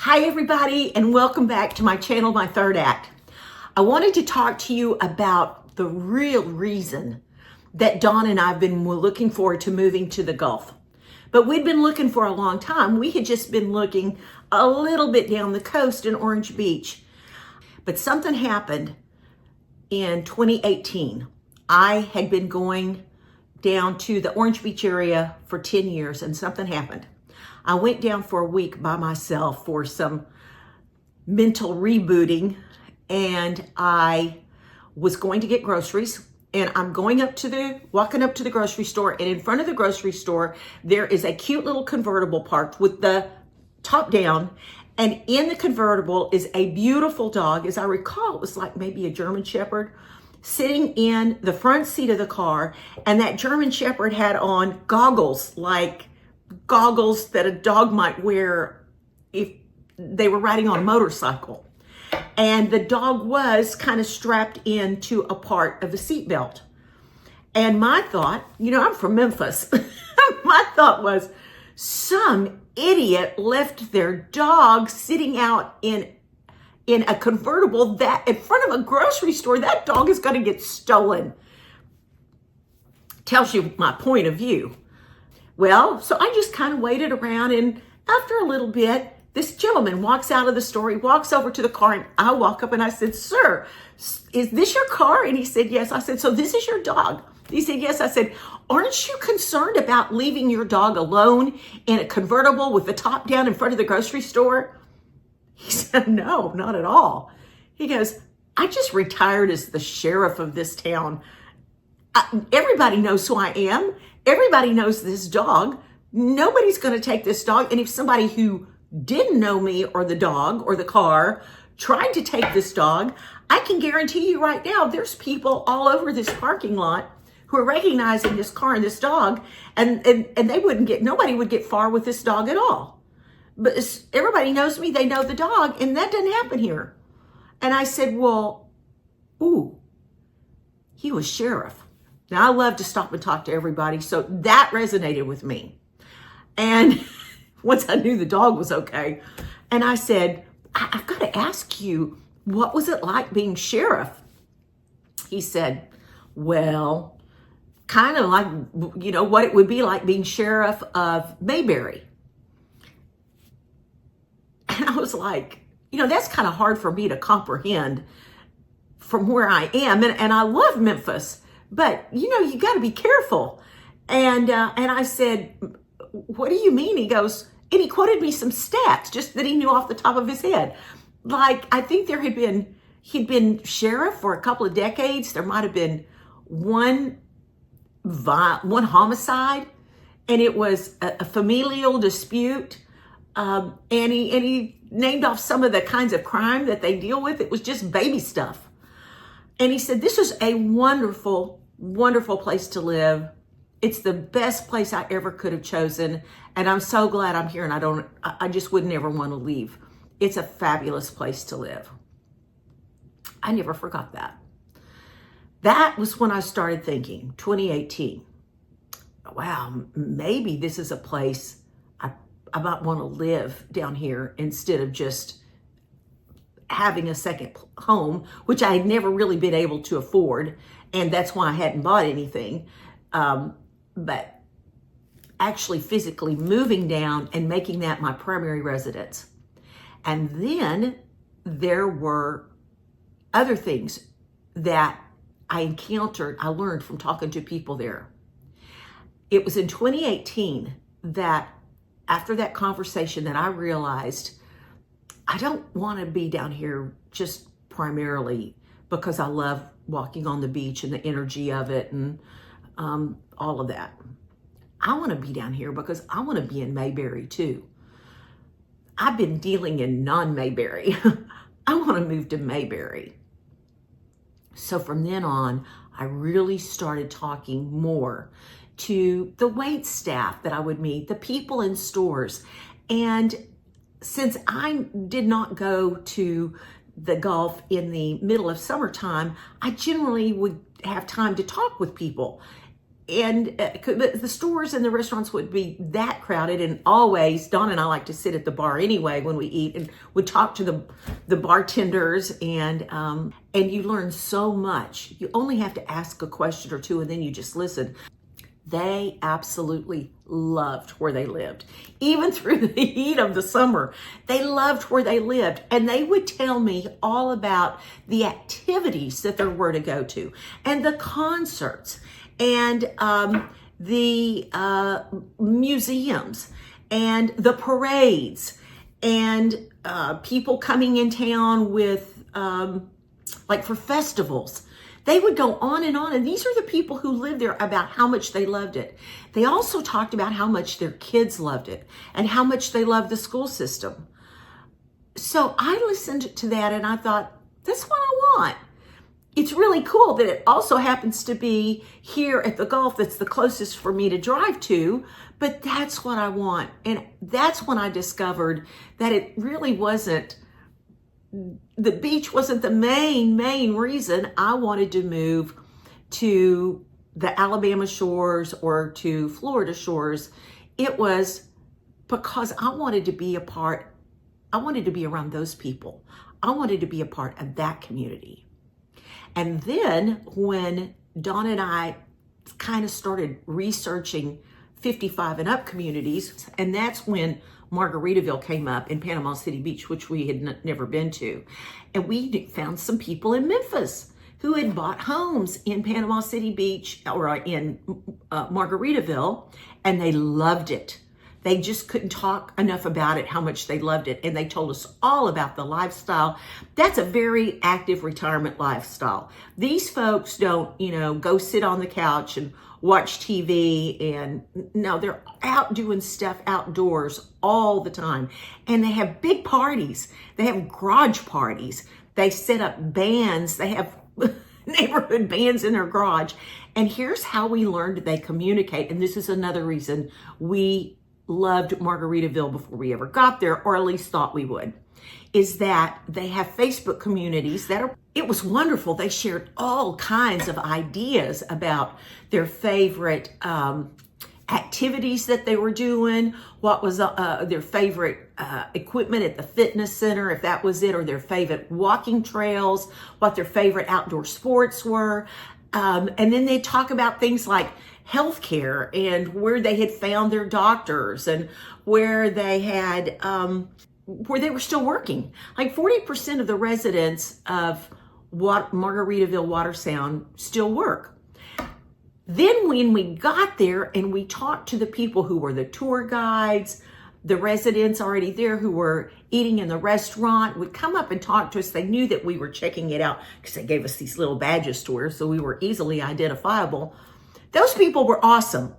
Hi everybody, and welcome back to my channel, My Third Act. I wanted to talk to you about the real reason that Dawn and I have been looking forward to moving to the Gulf. But we'd been looking for a long time. We had just been looking a little bit down the coast in Orange Beach. But something happened in 2018. I had been going down to the Orange Beach area for 10 years and something happened. I went down for a week by myself for some mental rebooting, and I was going to get groceries, and I'm walking up to the grocery store, and in front of the grocery store, there is a cute little convertible parked with the top down, and in the convertible is a beautiful dog. As I recall, it was like maybe a German Shepherd sitting in the front seat of the car, and that German Shepherd had on goggles, like goggles that a dog might wear if they were riding on a motorcycle. And the dog was kind of strapped into a part of the seatbelt. And my thought, I'm from Memphis. My thought was, some idiot left their dog sitting out in a convertible that in front of a grocery store. That dog is going to get stolen. Tells you my point of view. Well, so I just kind of waited around, and after a little bit, this gentleman walks out of the store. He walks over to the car, and I walk up and I said, "Sir, is this your car?" And he said, "Yes." I said, "So this is your dog?" He said, "Yes." I said, "Aren't you concerned about leaving your dog alone in a convertible with the top down in front of the grocery store?" He said, "No, not at all." He goes, "I just retired as the sheriff of this town. Everybody knows who I am. Everybody knows this dog. Nobody's going to take this dog. And if somebody who didn't know me or the dog or the car tried to take this dog, I can guarantee you right now, there's people all over this parking lot who are recognizing this car and this dog, and nobody would get far with this dog at all. But everybody knows me. They know the dog, and that doesn't happen here." And I said, "Well, he was sheriff." Now, I love to stop and talk to everybody, so that resonated with me. And once I knew the dog was okay, and I said, "I've got to ask you, what was it like being sheriff?" He said, "Well, kind of like, what it would be like being sheriff of Mayberry." And I was like, that's kind of hard for me to comprehend from where I am. And I love Memphis. But, you got to be careful. And I said, "What do you mean?" He goes, and he quoted me some stats just that he knew off the top of his head. Like, I think he'd been sheriff for a couple of decades. There might have been one homicide, and it was a familial dispute. And he named off some of the kinds of crime that they deal with. It was just baby stuff. And he said, "This is a wonderful, wonderful place to live. It's the best place I ever could have chosen. And I'm so glad I'm here, and I just would never want to leave. It's a fabulous place to live." I never forgot that. That was when I started thinking, 2018, wow, maybe this is a place I might want to live down here instead of just having a second home, which I had never really been able to afford. And that's why I hadn't bought anything. But actually physically moving down and making that my primary residence. And then there were other things that I encountered, I learned from talking to people there. It was in 2018 that after that conversation that I realized I don't want to be down here just primarily because I love walking on the beach and the energy of it and all of that. I want to be down here because I want to be in Mayberry too. I've been dealing in non-Mayberry. I want to move to Mayberry. So from then on, I really started talking more to the wait staff that I would meet, the people in stores. And since I did not go to the Gulf in the middle of summertime, I generally would have time to talk with people. the stores and the restaurants would be that crowded, and always Dawn and I like to sit at the bar anyway when we eat, and would talk to the bartenders, and you learn so much. You only have to ask a question or two, and then you just listen. They absolutely loved where they lived. Even through the heat of the summer, they loved where they lived. And they would tell me all about the activities that there were to go to, and the concerts, and the museums, and the parades, and people coming in town with, like for festivals. They would go on, and these are the people who lived there, about how much they loved it. They also talked about how much their kids loved it and how much they loved the school system. So I listened to that and I thought, that's what I want. It's really cool that it also happens to be here at the Gulf that's the closest for me to drive to, but that's what I want. And that's when I discovered that it really wasn't, the beach wasn't the main reason I wanted to move to the Alabama shores or to Florida shores. It was because I wanted to be I wanted to be around those people. I wanted to be a part of that community. And then when Dawn and I kind of started researching 55 and up communities, and that's when Margaritaville came up in Panama City Beach, which we had never been to. And we found some people in Memphis who had bought homes in Panama City Beach or in Margaritaville, and they loved it. They just couldn't talk enough about it, how much they loved it. And they told us all about the lifestyle. That's a very active retirement lifestyle. These folks don't, go sit on the couch and watch TV, and no, they're out doing stuff outdoors all the time. And they have big parties. They have garage parties. They set up bands. They have neighborhood bands in their garage. And here's how we learned they communicate. And this is another reason we loved Margaritaville before we ever got there, or at least thought we would, is that they have Facebook communities it was wonderful. They shared all kinds of ideas about their favorite activities that they were doing, what was their favorite equipment at the fitness center, if that was it, or their favorite walking trails, what their favorite outdoor sports were. And then they talk about things like healthcare and where they had found their doctors and where they had, where they were still working. Like 40% of the residents of Margaritaville Watersound still work. Then when we got there and we talked to the people who were the tour guides, the residents already there who were eating in the restaurant would come up and talk to us. They knew that we were checking it out because they gave us these little badges to wear, so we were easily identifiable. Those people were awesome.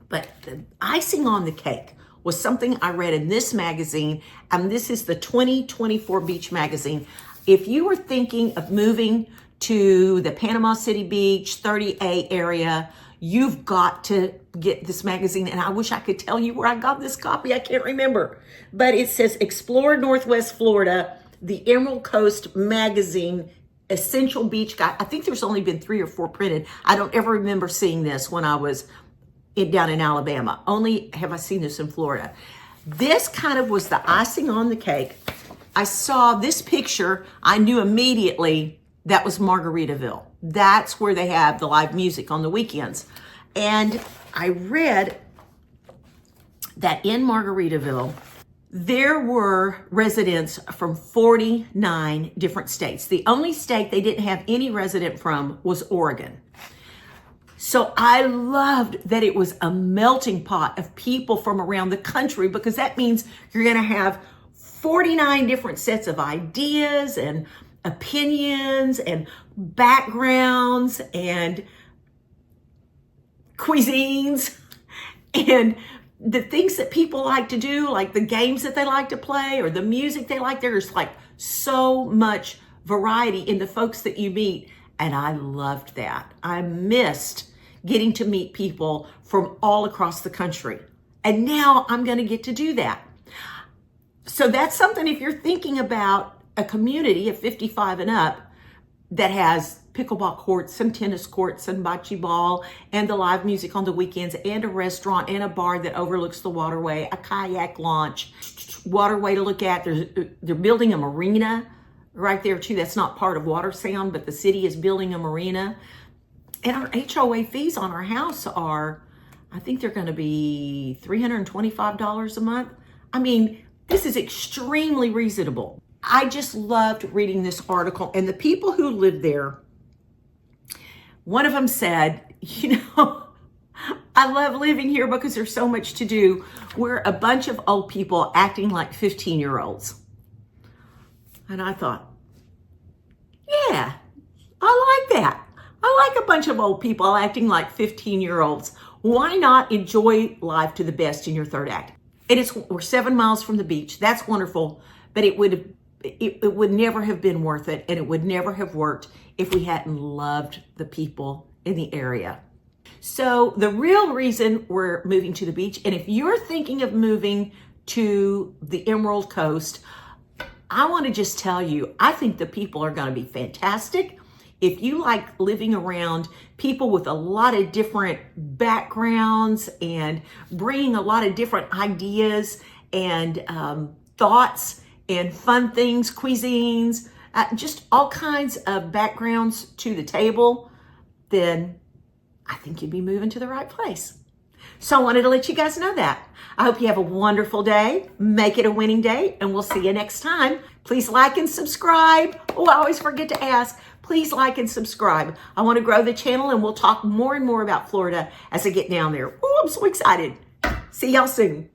But the icing on the cake was something I read in this magazine, and this is the 2024 Beach Magazine. If you were thinking of moving to the Panama City Beach 30A area, you've got to get this magazine. And I wish I could tell you where I got this copy. I can't remember. But it says Explore Northwest Florida, the Emerald Coast Magazine, Essential Beach Guide. I think there's only been 3 or 4 printed. I don't ever remember seeing this when I was down in Alabama. Only have I seen this in Florida. This kind of was the icing on the cake. I saw this picture. I knew immediately that was Margaritaville. That's where they have the live music on the weekends. And I read that in Margaritaville, there were residents from 49 different states. The only state they didn't have any resident from was Oregon. So I loved that it was a melting pot of people from around the country, because that means you're going to have 49 different sets of ideas and opinions and backgrounds and cuisines and the things that people like to do, like the games that they like to play or the music they like. There's like so much variety in the folks that you meet. And I loved that. I missed getting to meet people from all across the country. And now I'm going to get to do that. So that's something, if you're thinking about a community of 55 and up that has pickleball courts, some tennis courts, some bocce ball, and the live music on the weekends, and a restaurant and a bar that overlooks the waterway, a kayak launch, waterway to look at. They're building a marina right there too. That's not part of Water Sound, but the city is building a marina. And our HOA fees on our house are, I think they're going to be $325 a month. I mean, this is extremely reasonable. I just loved reading this article, and the people who live there, one of them said, I love living here because there's so much to do. We're a bunch of old people acting like 15-year-olds. And I thought, yeah, I like that. I like a bunch of old people acting like 15-year-olds. Why not enjoy life to the best in your third act? We're 7 miles from the beach. That's wonderful, but it would never have been worth it, and it would never have worked if we hadn't loved the people in the area. So the real reason we're moving to the beach, and if you're thinking of moving to the Emerald Coast, I want to just tell you, I think the people are going to be fantastic. If you like living around people with a lot of different backgrounds and bringing a lot of different ideas and thoughts and fun things, cuisines, just all kinds of backgrounds to the table, then I think you'd be moving to the right place. So I wanted to let you guys know that. I hope you have a wonderful day. Make it a winning day, and we'll see you next time. Please like and subscribe. Oh, I always forget to ask. Please like and subscribe. I want to grow the channel, and we'll talk more and more about Florida as I get down there. Oh, I'm so excited. See y'all soon.